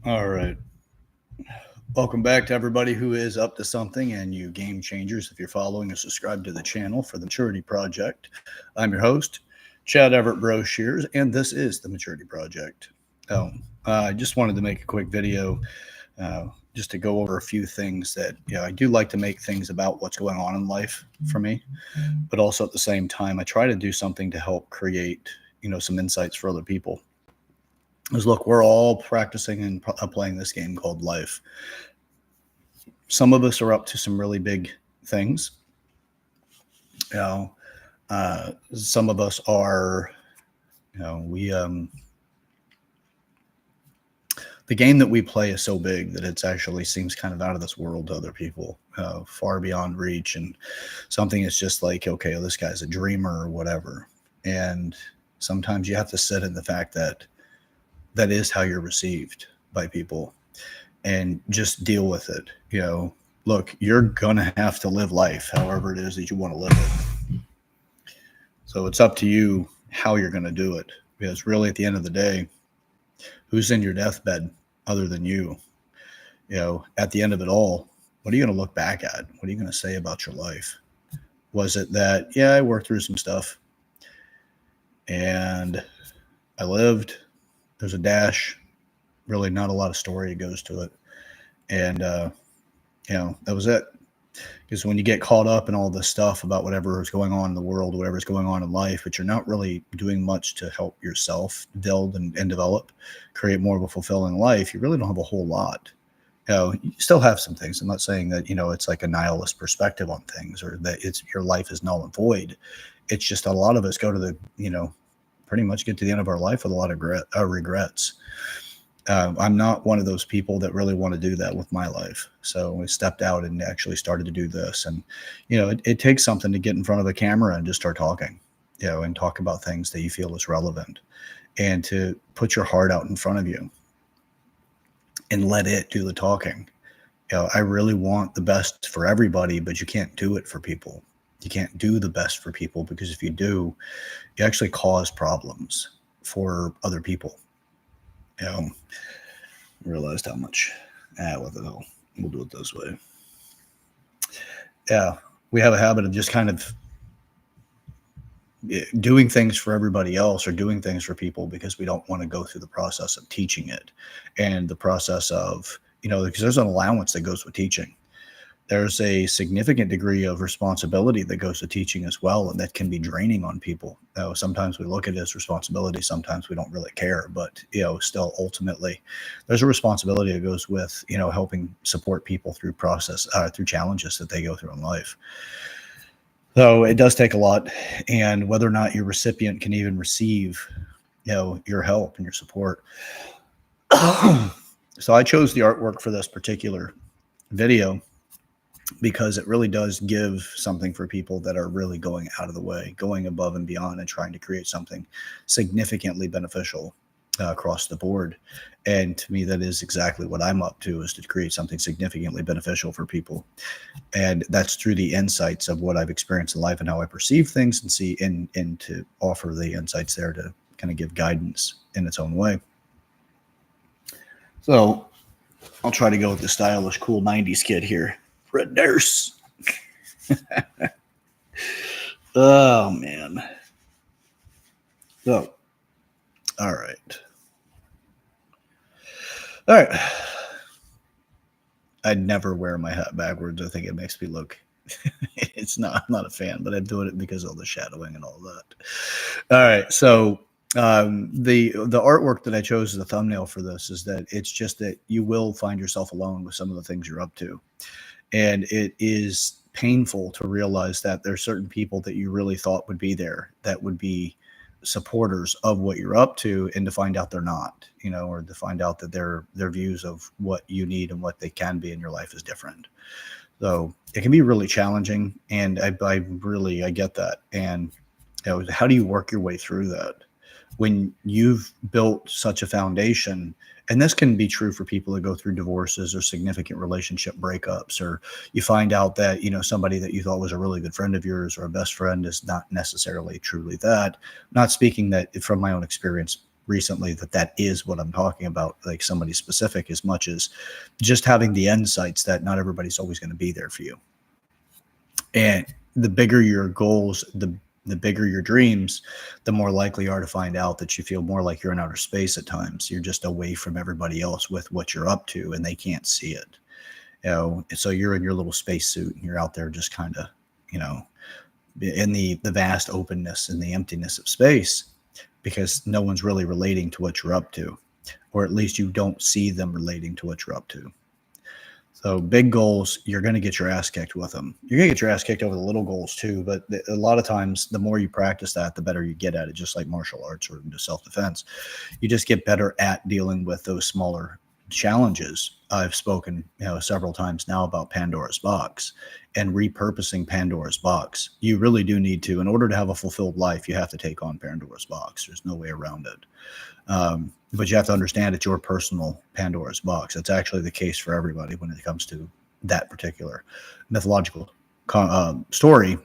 All right. Welcome back to everybody who is up to something and you game changers. If you're following and subscribe to the channel for the Maturity Project, I'm your host, Chad Everett Broshears, and this is the Maturity Project. Oh, I just wanted to make a quick video just to go over a few things that, I do like to make things about what's going on in life for me, but also at the same time, I try to do something to help create, some insights for other people. Because look, we're all practicing and playing this game called life. Some of us are up to some really big things. Some of us are, we the game that we play is so big that it's actually seems kind of out of this world to other people, far beyond reach, and something is just like, okay, this guy's a dreamer or whatever. And sometimes you have to sit in the fact that that is how you're received by people and just deal with it. Look, you're going to have to live life however it is that you want to live it. So it's up to you how you're going to do it, because really at the end of the day, who's in your deathbed other than you? At the end of it all, what are you going to look back at? What are you going to say about your life? Was it that, yeah, I worked through some stuff and I lived? There's a dash, really not a lot of story goes to it. And, that was it. Because when you get caught up in all this stuff about whatever is going on in the world, whatever is going on in life, but you're not really doing much to help yourself build and develop, create more of a fulfilling life, you really don't have a whole lot. You still have some things. I'm not saying that, it's like a nihilist perspective on things or that it's your life is null and void. It's just a lot of us go to the, pretty much get to the end of our life with a lot of regrets. I'm not one of those people that really want to do that with my life. So we stepped out and actually started to do this. And, it takes something to get in front of a camera and just start talking, and talk about things that you feel is relevant and to put your heart out in front of you and let it do the talking. I really want the best for everybody, but you can't do it for people. You can't do the best for people, because if you do, you actually cause problems for other people. Realized how much. What the hell? We'll do it this way. Yeah, we have a habit of just kind of doing things for everybody else or doing things for people because we don't want to go through the process of teaching it and the process of, because there's an allowance that goes with teaching. There's a significant degree of responsibility that goes to teaching as well, and that can be draining on people. Sometimes we look at it as responsibility, sometimes we don't really care, but still ultimately there's a responsibility that goes with helping support people through through challenges that they go through in life. So it does take a lot, and whether or not your recipient can even receive your help and your support. So I chose the artwork for this particular video because it really does give something for people that are really going out of the way, going above and beyond, and trying to create something significantly beneficial across the board. And to me, that is exactly what I'm up to, is to create something significantly beneficial for people. And that's through the insights of what I've experienced in life and how I perceive things and see, and to offer the insights there to kind of give guidance in its own way. So I'll try to go with the stylish, cool 90s kid here. Red Nurse. Oh, man. So, all right. All right. I'd never wear my hat backwards. I think it makes me look, I'm not a fan, but I'm doing it because of all the shadowing and all that. All right. So, the artwork that I chose as a thumbnail for this is that it's just that you will find yourself alone with some of the things you're up to. And it is painful to realize that there's certain people that you really thought would be there, that would be supporters of what you're up to, and to find out they're not, or to find out that their views of what you need and what they can be in your life is different. So it can be really challenging, and I get that. And how do you work your way through that when you've built such a foundation? And this can be true for people that go through divorces or significant relationship breakups, or you find out that, somebody that you thought was a really good friend of yours or a best friend is not necessarily truly that. I'm not speaking that from my own experience recently that is what I'm talking about, like somebody specific, as much as just having the insights that not everybody's always going to be there for you. And the bigger your goals, the bigger your dreams, the more likely you are to find out that you feel more like you're in outer space at times. You're just away from everybody else with what you're up to, and they can't see it. So you're in your little spacesuit and you're out there just kind of, in the vast openness and the emptiness of space, because no one's really relating to what you're up to, or at least you don't see them relating to what you're up to. So big goals, you're going to get your ass kicked with them. You're going to get your ass kicked over the little goals too, but a lot of times the more you practice that, the better you get at it, just like martial arts or self-defense. You just get better at dealing with those smaller challenges. I've spoken, several times now about Pandora's box and repurposing Pandora's box. You really do need to, in order to have a fulfilled life, you have to take on Pandora's box. There's no way around it. But you have to understand it's your personal Pandora's box. It's actually the case for everybody when it comes to that particular mythological story.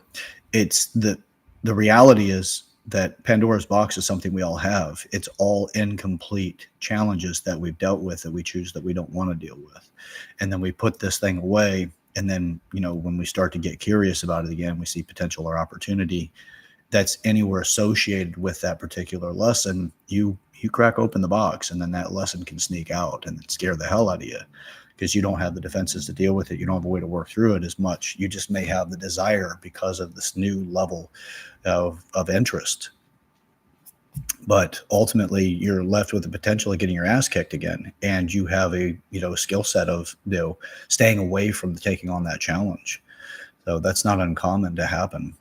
It's the reality is that Pandora's box is something we all have. It's all incomplete challenges that we've dealt with that we choose that we don't want to deal with. And then we put this thing away. And then, when we start to get curious about it again, we see potential or opportunity that's anywhere associated with that particular lesson. You crack open the box, and then that lesson can sneak out and scare the hell out of you, because you don't have the defenses to deal with it. You don't have a way to work through it as much. You just may have the desire because of this new level of interest. But ultimately, you're left with the potential of getting your ass kicked again, and you have a skill set of staying away from taking on that challenge. So that's not uncommon to happen.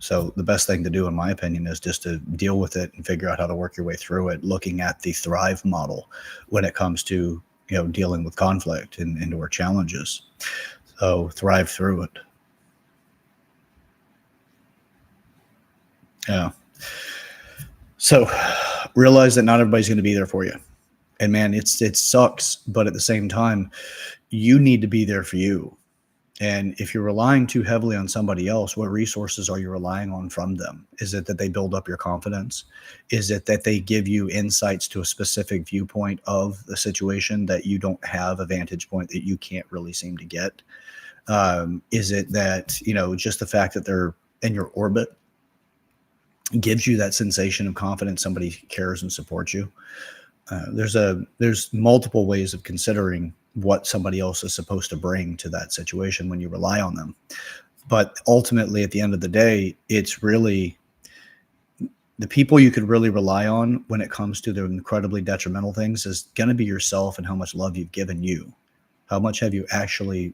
So the best thing to do, in my opinion, is just to deal with it and figure out how to work your way through it, looking at the Thrive model when it comes to, dealing with conflict and or challenges. So thrive through it. Yeah. So realize that not everybody's going to be there for you. And man, it sucks. But at the same time, you need to be there for you. And if you're relying too heavily on somebody else, what resources are you relying on from them? Is it that they build up your confidence? Is it that they give you insights to a specific viewpoint of the situation that you don't have, a vantage point that you can't really seem to get? Is it that, just the fact that they're in your orbit gives you that sensation of confidence, somebody cares and supports you? There's multiple ways of considering what somebody else is supposed to bring to that situation when you rely on them. But ultimately, at the end of the day, it's really the people you could really rely on when it comes to the incredibly detrimental things is going to be yourself, and how much love you've given you. How much have you actually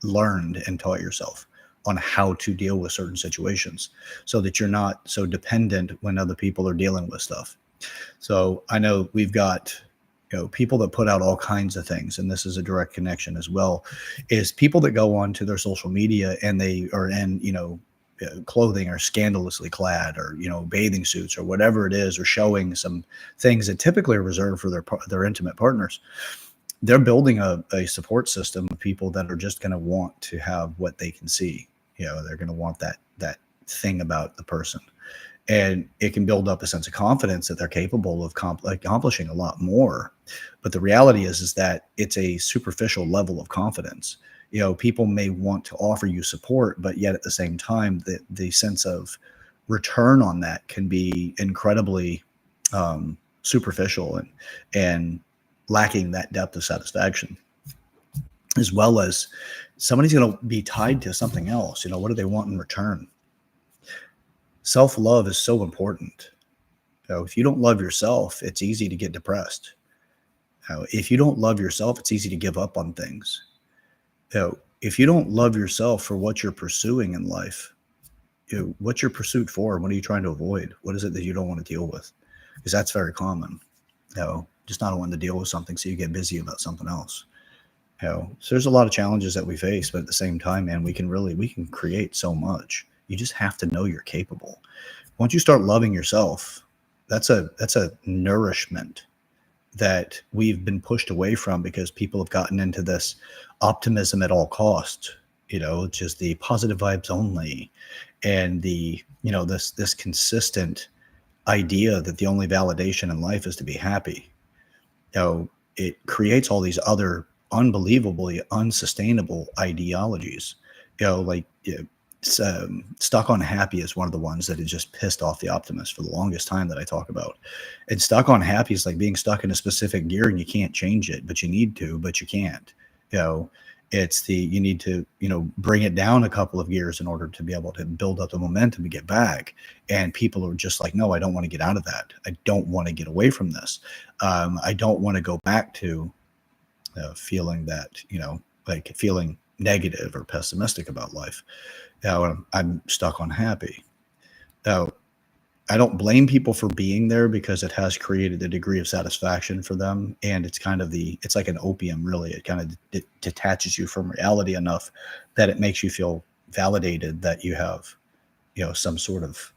learned and taught yourself on how to deal with certain situations, so that you're not so dependent when other people are dealing with stuff. So I know we've got, people that put out all kinds of things, and this is a direct connection as well, is people that go on to their social media and they are in, clothing or scandalously clad, or, bathing suits or whatever it is, or showing some things that typically are reserved for their intimate partners. They're building a support system of people that are just going to want to have what they can see. They're going to want that thing about the person. And it can build up a sense of confidence that they're capable of accomplishing a lot more. But the reality is that it's a superficial level of confidence. People may want to offer you support, but yet at the same time, the sense of return on that can be incredibly superficial and lacking that depth of satisfaction, as well as somebody's going to be tied to something else. What do they want in return? Self-love is so important. If you don't love yourself, it's easy to get depressed. If you don't love yourself, it's easy to give up on things. If you don't love yourself for what you're pursuing in life, what's your pursuit for? What are you trying to avoid? What is it that you don't want to deal with? Because that's very common. Just not wanting to deal with something, so you get busy about something else. So there's a lot of challenges that we face, but at the same time, man, we can create so much. You just have to know you're capable. Once you start loving yourself, that's a nourishment that we've been pushed away from, because people have gotten into this optimism at all costs, just the positive vibes only, and the, this consistent idea that the only validation in life is to be happy, it creates all these other unbelievably unsustainable ideologies. Like stuck on happy is one of the ones that has just pissed off the optimist for the longest time that I talk about. And stuck on happy is like being stuck in a specific gear and you can't change it, but you need to, but you can't. You know, it's the you need to bring it down a couple of gears in order to be able to build up the momentum to get back. And people are just like, no, I don't want to get out of that. I don't want to get away from this. I don't want to go back to feeling that, like feeling negative or pessimistic about life. I'm stuck on happy. Now, I don't blame people for being there because it has created a degree of satisfaction for them. And it's like an opium, really. It kind of detaches you from reality enough that it makes you feel validated that you have, some sort of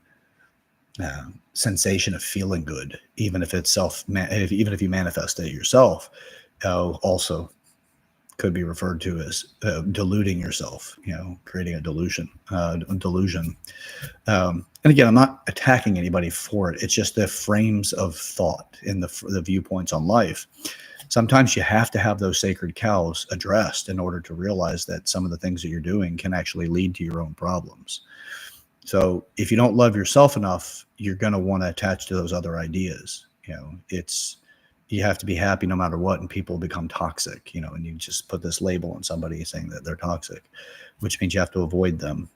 sensation of feeling good, even if it's even if you manifest it yourself. Also could be referred to as deluding yourself, creating a delusion. And again, I'm not attacking anybody for it. It's just the frames of thought and the viewpoints on life. Sometimes you have to have those sacred cows addressed in order to realize that some of the things that you're doing can actually lead to your own problems. So if you don't love yourself enough, you're going to want to attach to those other ideas. You have to be happy no matter what, and people become toxic, and you just put this label on somebody saying that they're toxic, which means you have to avoid them,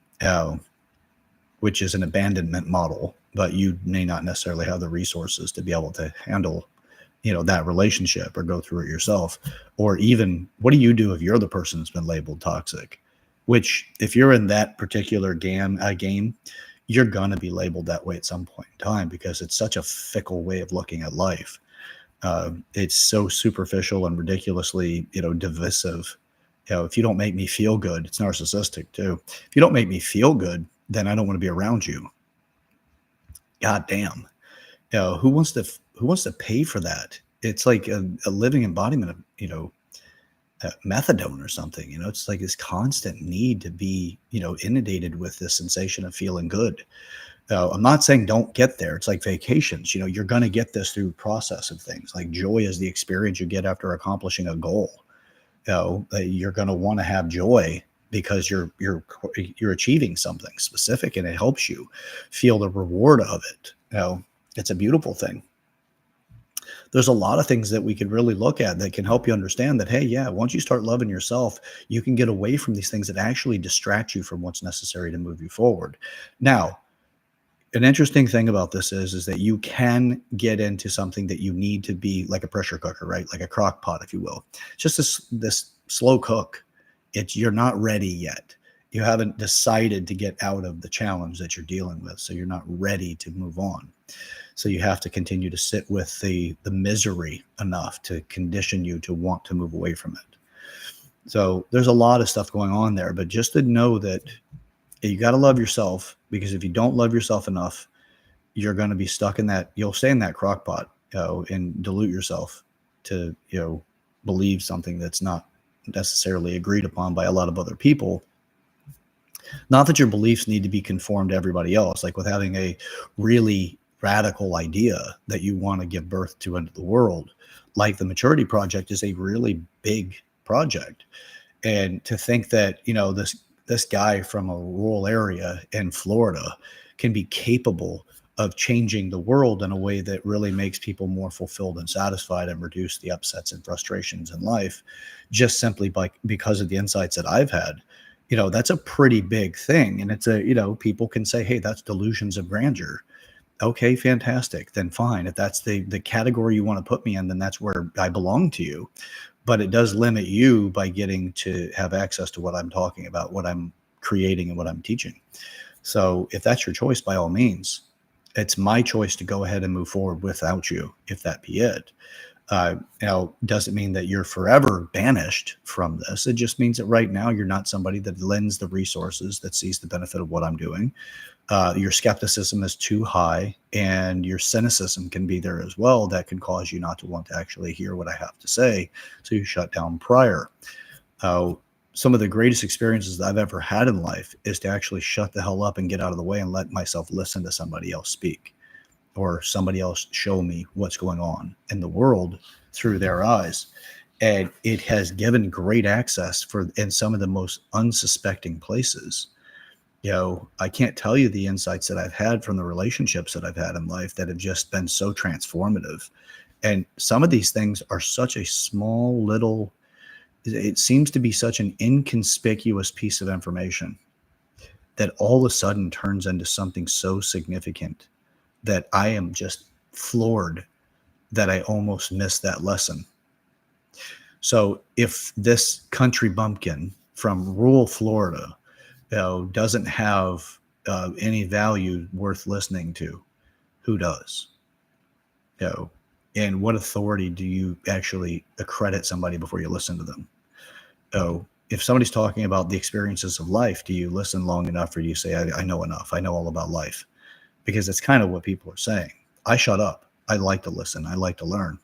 which is an abandonment model, but you may not necessarily have the resources to be able to handle, that relationship or go through it yourself. Or even, what do you do if you're the person that's been labeled toxic? Which, if you're in that particular game, you're going to be labeled that way at some point in time because it's such a fickle way of looking at life. It's so superficial and ridiculously, divisive. If you don't make me feel good, it's narcissistic too. If you don't make me feel good, then I don't want to be around you. God damn. Who wants to pay for that? It's like a living embodiment of, methadone or something. It's like this constant need to be, inundated with this sensation of feeling good. I'm not saying don't get there. It's like vacations. You're going to get this through process of things. Like joy is the experience you get after accomplishing a goal. You're going to want to have joy because you're achieving something specific, and it helps you feel the reward of it. It's a beautiful thing. There's a lot of things that we could really look at that can help you understand that, hey, yeah, once you start loving yourself, you can get away from these things that actually distract you from what's necessary to move you forward. Now, an interesting thing about this is that you can get into something that you need to be like a pressure cooker, right? Like a crock pot, if you will. It's just this slow cook. You're not ready yet. You haven't decided to get out of the challenge that you're dealing with. So you're not ready to move on. So you have to continue to sit with the misery enough to condition you to want to move away from it. So there's a lot of stuff going on there, but just to know that you got to love yourself, because if you don't love yourself enough, you're going to be stuck in that. You'll stay in that crock pot, and dilute yourself to, believe something that's not necessarily agreed upon by a lot of other people. Not that your beliefs need to be conformed to everybody else, like with having a really radical idea that you want to give birth to into the world. Like the Maturity Project is a really big project. And to think that, this guy from a rural area in Florida can be capable of changing the world in a way that really makes people more fulfilled and satisfied and reduce the upsets and frustrations in life, just simply because of the insights that I've had, that's a pretty big thing. And it's people can say, hey, that's delusions of grandeur. Okay, fantastic. Then fine. If that's the category you want to put me in, then that's where I belong to you. But it does limit you by getting to have access to what I'm talking about, what I'm creating, and what I'm teaching. So if that's your choice, by all means, it's my choice to go ahead and move forward without you, if that be it. Doesn't mean that you're forever banished from this. It just means that right now you're not somebody that lends the resources, that sees the benefit of what I'm doing. Your skepticism is too high, and your cynicism can be there as well. That can cause you not to want to actually hear what I have to say. So you shut down prior. Some of the greatest experiences that I've ever had in life is to actually shut the hell up and get out of the way and let myself listen to somebody else speak, or somebody else show me what's going on in the world through their eyes. And it has given great access for in some of the most unsuspecting places. I can't tell you the insights that I've had from the relationships that I've had in life that have just been so transformative. And some of these things are such a small little, it seems to be such an inconspicuous piece of information that all of a sudden turns into something so significant that I am just floored that I almost missed that lesson. So if this country bumpkin from rural Florida, doesn't have any value worth listening to, who does? And what authority do you actually accredit somebody before you listen to them? If somebody's talking about the experiences of life, do you listen long enough, or do you say, I know enough, I know all about life? Because it's kind of what people are saying. I shut up. I like to listen. I like to learn.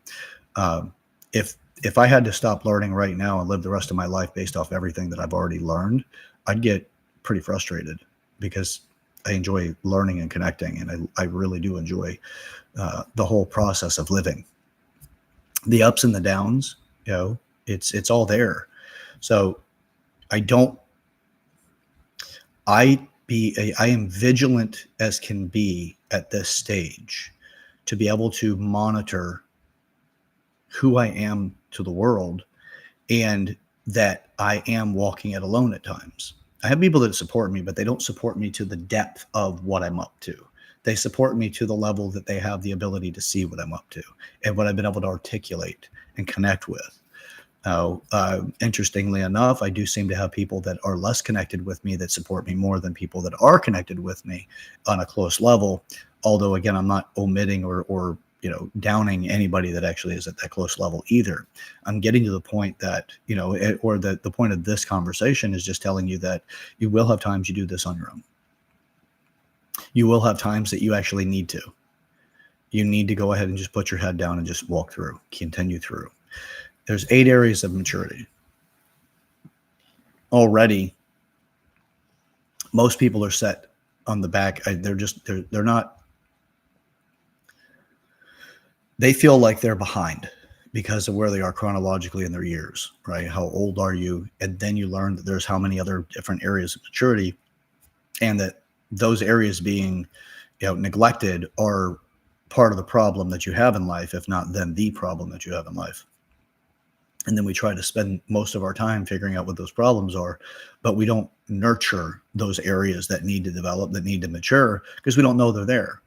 If I had to stop learning right now and live the rest of my life based off everything that I've already learned, I'd get pretty frustrated, because I enjoy learning and connecting, and I really do enjoy the whole process of living. The ups and the downs, it's all there. So I am vigilant as can be at this stage to be able to monitor who I am to the world, and that I am walking it alone at times. I have people that support me, but they don't support me to the depth of what I'm up to. They support me to the level that they have the ability to see what I'm up to and what I've been able to articulate and connect with. Interestingly enough, I do seem to have people that are less connected with me that support me more than people that are connected with me on a close level. Although, again, I'm not omitting or downing anybody that actually is at that close level either. I'm getting to the point that, the point of this conversation is just telling you that you will have times you do this on your own. You will have times that you actually need to. You need to go ahead and just put your head down and just walk through, continue through. There's 8 areas of maturity. Already, most people are set on the back. They're not. They feel like they're behind because of where they are chronologically in their years, right? How old are you? And then you learn that there's how many other different areas of maturity, and that those areas being, neglected are part of the problem that you have in life, if not then the problem that you have in life. And then we try to spend most of our time figuring out what those problems are, but we don't nurture those areas that need to develop, that need to mature, because we don't know they're there.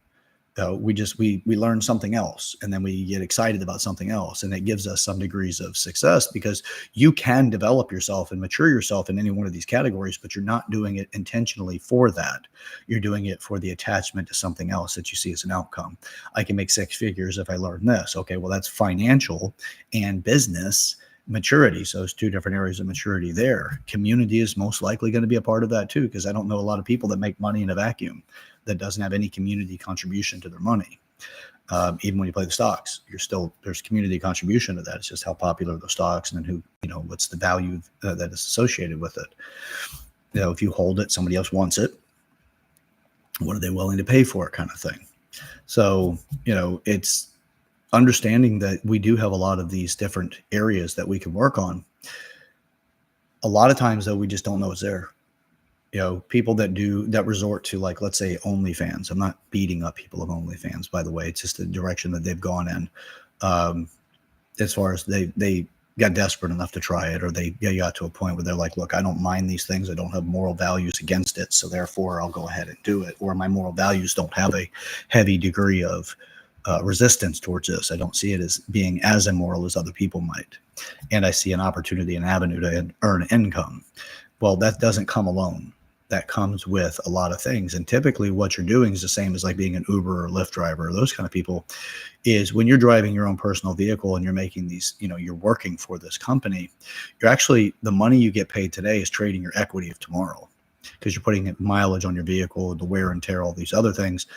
We learn something else, and then we get excited about something else, and it gives us some degrees of success, because you can develop yourself and mature yourself in any one of these categories, but you're not doing it intentionally for that. You're doing it for the attachment to something else that you see as an outcome. I can make 6 figures if I learn this. Okay, well, that's financial and business maturity. So it's 2 different areas of maturity there. Community is most likely going to be a part of that too, because I don't know a lot of people that make money in a vacuum that doesn't have any community contribution to their money. Even when you play the stocks, there's community contribution to that. It's just how popular the stocks, and then what's the value that is associated with it. If you hold it, somebody else wants it. What are they willing to pay for it, kind of thing. So, it's understanding that we do have a lot of these different areas that we can work on. A lot of times, though, we just don't know it's there. People that resort to, like, let's say OnlyFans. I'm not beating up people of OnlyFans, by the way. It's just the direction that they've gone in. As far as they got desperate enough to try it, or they got to a point where they're like, look, I don't mind these things. I don't have moral values against it. So therefore I'll go ahead and do it. Or my moral values don't have a heavy degree of resistance towards this. I don't see it as being as immoral as other people might. And I see an opportunity, an avenue to earn income. Well, that doesn't come alone. That comes with a lot of things. And typically what you're doing is the same as like being an Uber or Lyft driver, or those kind of people, is when you're driving your own personal vehicle and you're making these, you're working for this company, you're actually, the money you get paid today is trading your equity of tomorrow, because you're putting mileage on your vehicle, the wear and tear, all these other things.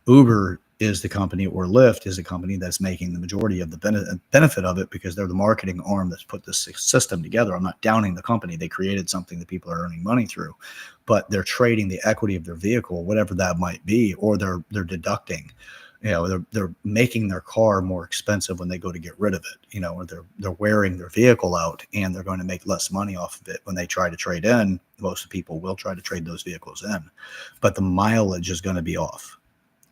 Uber is the company, or Lyft is the company that's making the majority of the benefit of it, because they're the marketing arm that's put this system together. I'm not downing the company. They created something that people are earning money through, but they're trading the equity of their vehicle, whatever that might be, or they're deducting they're making their car more expensive when they go to get rid of it, or they're wearing their vehicle out, and they're going to make less money off of it when they try to trade in. Most people will try to trade those vehicles in, but the mileage is going to be off,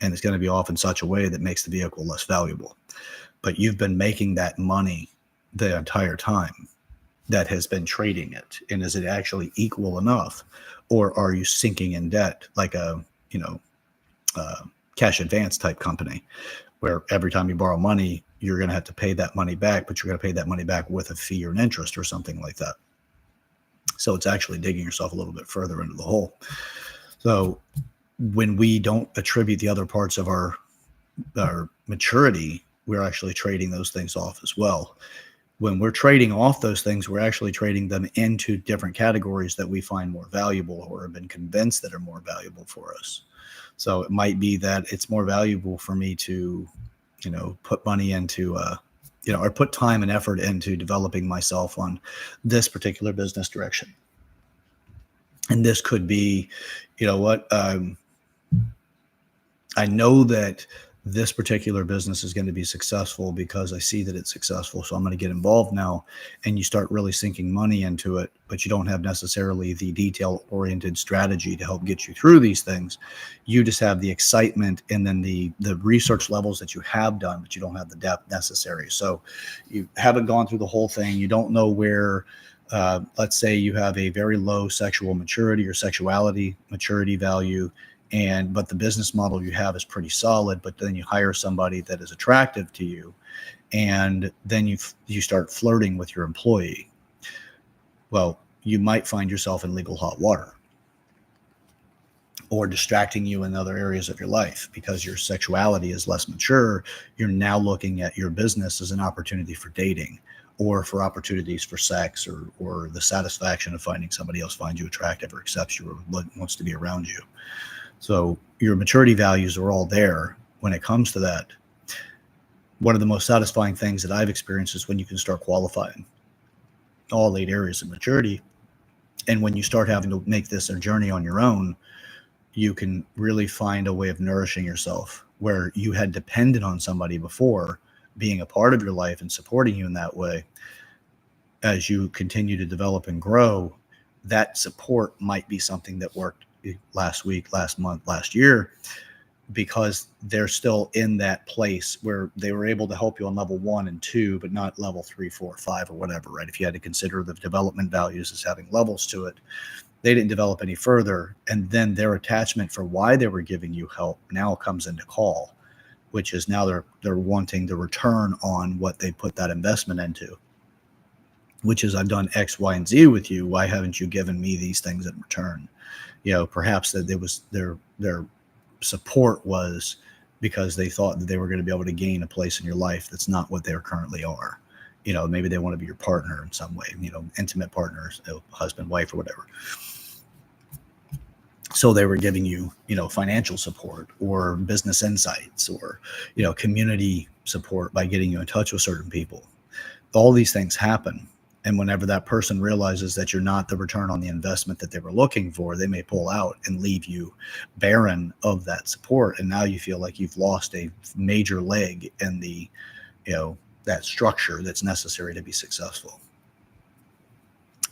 and it's going to be off in such a way that makes the vehicle less valuable. But you've been making that money the entire time that has been trading it. And is it actually equal enough, or are you sinking in debt like a cash advance type company, where every time you borrow money, you're going to have to pay that money back, but you're going to pay that money back with a fee or an interest or something like that. So it's actually digging yourself a little bit further into the hole. So when we don't attribute the other parts of our maturity, we're actually trading those things off as well. When we're trading off those things, we're actually trading them into different categories that we find more valuable, or have been convinced that are more valuable for us. So it might be that it's more valuable for me to, put money into, or put time and effort into developing myself on this particular business direction. And this could be, I know that this particular business is going to be successful because I see that it's successful. So I'm going to get involved now. And you start really sinking money into it, but you don't have necessarily the detail-oriented strategy to help get you through these things. You just have the excitement and then the research levels that you have done, but you don't have the depth necessary. So you haven't gone through the whole thing. You don't know where, let's say you have a very low sexual maturity or sexuality maturity value, but the business model you have is pretty solid, but then you hire somebody that is attractive to you, and then you start flirting with your employee. Well, you might find yourself in legal hot water, or distracting you in other areas of your life because your sexuality is less mature. You're now looking at your business as an opportunity for dating, or for opportunities for sex, or the satisfaction of finding somebody else finds you attractive or accepts you or wants to be around you. So your maturity values are all there when it comes to that. One of the most satisfying things that I've experienced is when you can start qualifying all 8 areas of maturity. And when you start having to make this a journey on your own, you can really find a way of nourishing yourself, where you had depended on somebody before being a part of your life and supporting you in that way. As you continue to develop and grow, that support might be something that worked last week, last month, last year, because they're still in that place where they were able to help you on level 1 and 2, but not level 3, 4, 5, or whatever, right? If you had to consider the development values as having levels to it, they didn't develop any further. And then their attachment for why they were giving you help now comes into call, which is now they're wanting the return on what they put that investment into, which is, I've done X, Y, and Z with you. Why haven't you given me these things in return? Perhaps that it was their support was because they thought that they were going to be able to gain a place in your life that's not what they currently are. Maybe they want to be your partner in some way, intimate partners, husband, wife, or whatever. So they were giving you, financial support or business insights or, community support by getting you in touch with certain people. All these things happen. And whenever that person realizes that you're not the return on the investment that they were looking for, they may pull out and leave you barren of that support. And now you feel like you've lost a major leg in the, that structure that's necessary to be successful.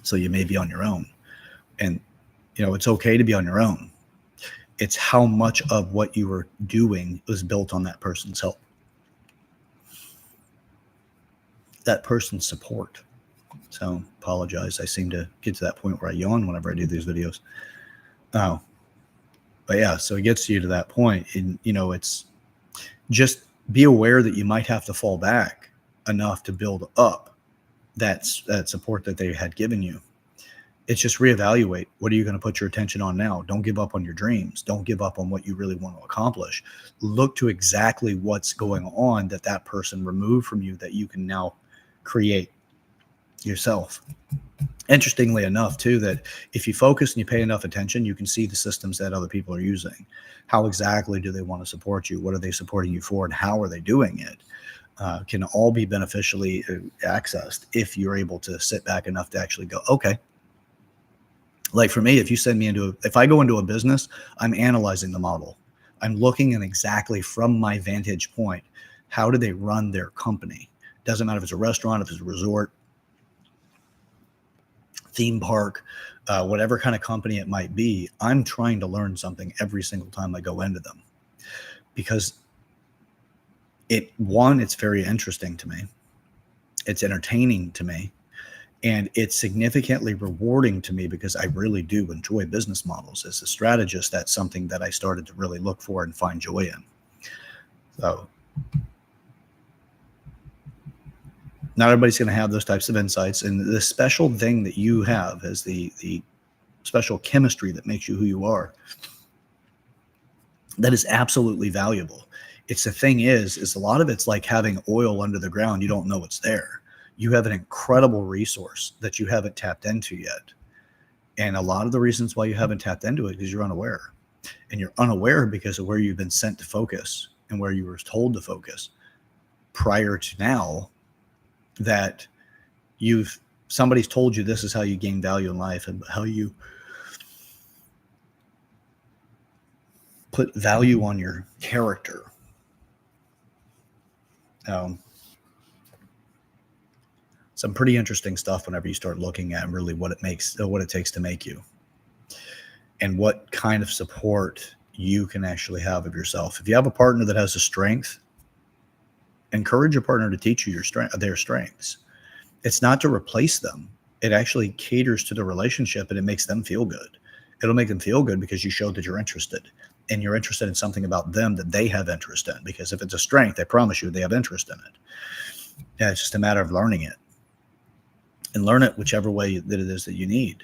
So you may be on your own. And, it's okay to be on your own. It's how much of what you were doing was built on that person's help, that person's support. So apologize. I seem to get to that point where I yawn whenever I do these videos. But yeah, so it gets you to that point. And, it's just be aware that you might have to fall back enough to build up that support that they had given you. It's just reevaluate. What are you going to put your attention on now? Don't give up on your dreams. Don't give up on what you really want to accomplish. Look to exactly what's going on that person removed from you that you can now create yourself. Interestingly enough, too, that if you focus and you pay enough attention, you can see the systems that other people are using. How exactly do they want to support you? What are they supporting you for? And how are they doing it? Can all be beneficially accessed if you're able to sit back enough to actually go, okay. Like for me, if I go into a business, I'm analyzing the model. I'm looking at exactly from my vantage point, how do they run their company? Doesn't matter if it's a restaurant, if it's a resort, theme park, whatever kind of company it might be. I'm trying to learn something every single time I go into them, because it's very interesting to me. It's entertaining to me. And it's significantly rewarding to me because I really do enjoy business models. As a strategist, that's something that I started to really look for and find joy in. So not everybody's going to have those types of insights. And the special thing that you have is the special chemistry that makes you who you are. That is absolutely valuable. It's the thing is a lot of it's like having oil under the ground. You don't know it's there. You have an incredible resource that you haven't tapped into yet. And a lot of the reasons why you haven't tapped into it is you're unaware. And you're unaware because of where you've been sent to focus and where you were told to focus prior to now, that somebody's told you this is how you gain value in life and how you put value on your character. Some pretty interesting stuff whenever you start looking at really what it takes to make you, and what kind of support you can actually have of yourself. If you have a partner that has a strength, encourage your partner to teach you their strengths. It's not to replace them. It actually caters to the relationship, and it makes them feel good. It'll make them feel good because you showed that you're interested, and you're interested in something about them that they have interest in. Because if it's a strength, I promise you they have interest in it. Yeah, it's just a matter of learning it. And learn it whichever way that it is that you need.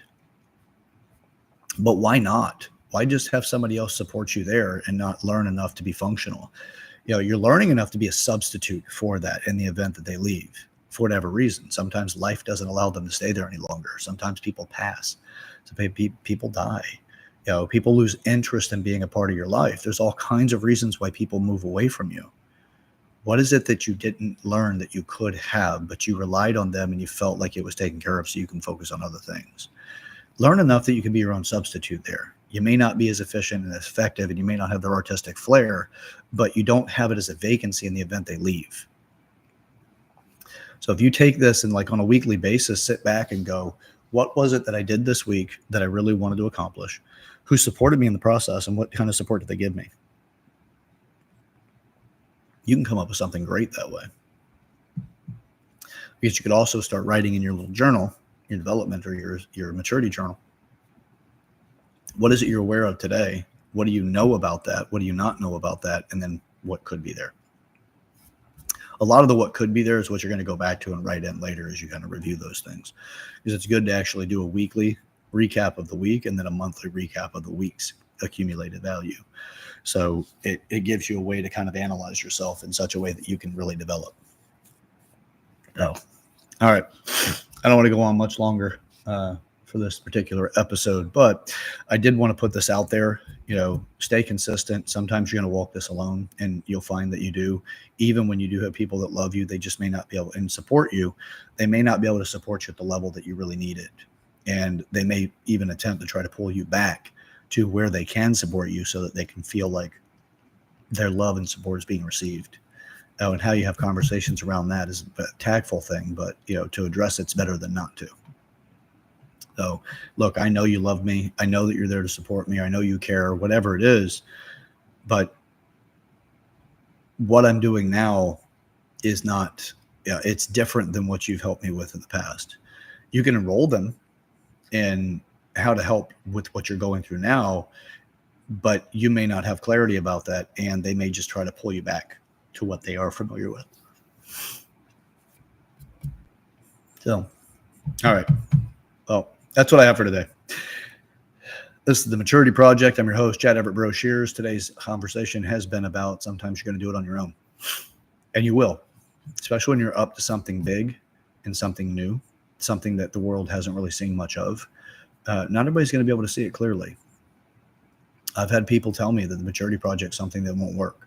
But why not? Why just have somebody else support you there and not learn enough to be functional? You're learning enough to be a substitute for that in the event that they leave for whatever reason. Sometimes life doesn't allow them to stay there any longer. Sometimes people pass. People die. People lose interest in being a part of your life. There's all kinds of reasons why people move away from you. What is it that you didn't learn that you could have, but you relied on them and you felt like it was taken care of so you can focus on other things? Learn enough that you can be your own substitute there. You may not be as efficient and as effective, and you may not have their artistic flair, but you don't have it as a vacancy in the event they leave. So if you take this and like on a weekly basis, sit back and go, what was it that I did this week that I really wanted to accomplish? Who supported me in the process, and what kind of support did they give me? You can come up with something great that way. Because you could also start writing in your little journal, your development or your maturity journal. What is it you're aware of today? What do you know about that? What do you not know about that? And then what could be there? A lot of the what could be there is what you're going to go back to and write in later as you kind of review those things. Because it's good to actually do a weekly recap of the week and then a monthly recap of the week's accumulated value. So it gives you a way to kind of analyze yourself in such a way that you can really develop. Oh, all right. I don't want to go on much longer for this particular episode, but I did want to put this out there. Stay consistent. Sometimes you're going to walk this alone, and you'll find that you do. Even when you do have people that love you, they just may not be able and support you. They may not be able to support you at the level that you really need it. And they may even attempt to try to pull you back to where they can support you so that they can feel like their love and support is being received. And how you have conversations around that is a tactful thing, but to address it's better than not to. So look, I know you love me. I know that you're there to support me. I know you care, whatever it is, but what I'm doing now is not, it's different than what you've helped me with in the past. You can enroll them in how to help with what you're going through now, but you may not have clarity about that, and they may just try to pull you back to what they are familiar with. So, all right. Well, that's what I have for today. This is the Maturity Project. I'm your host, Chad Everett Broshears. Today's conversation has been about sometimes you're going to do it on your own, and you will, especially when you're up to something big and something new, something that the world hasn't really seen much of. Not everybody's going to be able to see it clearly. I've had people tell me that the Maturity Project is something that won't work,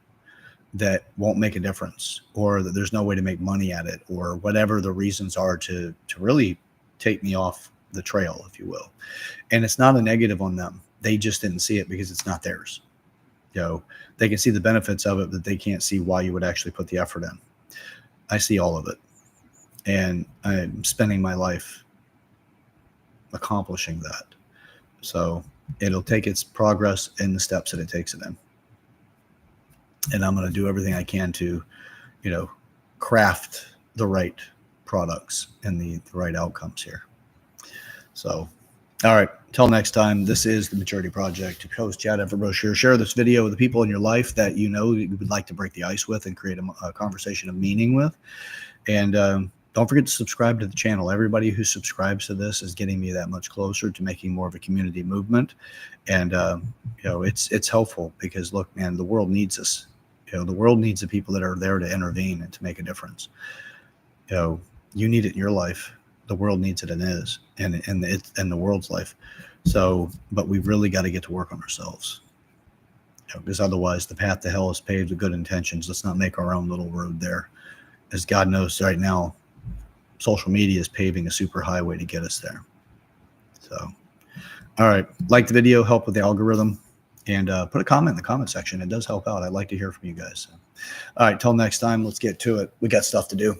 that won't make a difference, or that there's no way to make money at it, or whatever the reasons are to really take me off the trail, if you will. And it's not a negative on them. They just didn't see it because it's not theirs. they can see the benefits of it, but they can't see why you would actually put the effort in. I see all of it, and I'm spending my life accomplishing that. So it'll take its progress in the steps that it takes it in. And I'm going to do everything I can to, craft the right products and the right outcomes here. So, all right. Till next time, this is The Maturity Project. Host Chad Everbrosher. Share this video with the people in your life that you would like to break the ice with and create a conversation of meaning with. And don't forget to subscribe to the channel. Everybody who subscribes to this is getting me that much closer to making more of a community movement. And, it's helpful because, look, man, the world needs us. The world needs the people that are there to intervene and to make a difference. You need it in your life. The world needs it in his and the world's life. So, but we've really got to get to work on ourselves. Because otherwise the path to hell is paved with good intentions. Let's not make our own little road there. As God knows right now, social media is paving a super highway to get us there. So, all right. Like the video, help with the algorithm, and put a comment in the comment section. It does help out. I'd like to hear from you guys. So, all right. Till next time, let's get to it. We got stuff to do.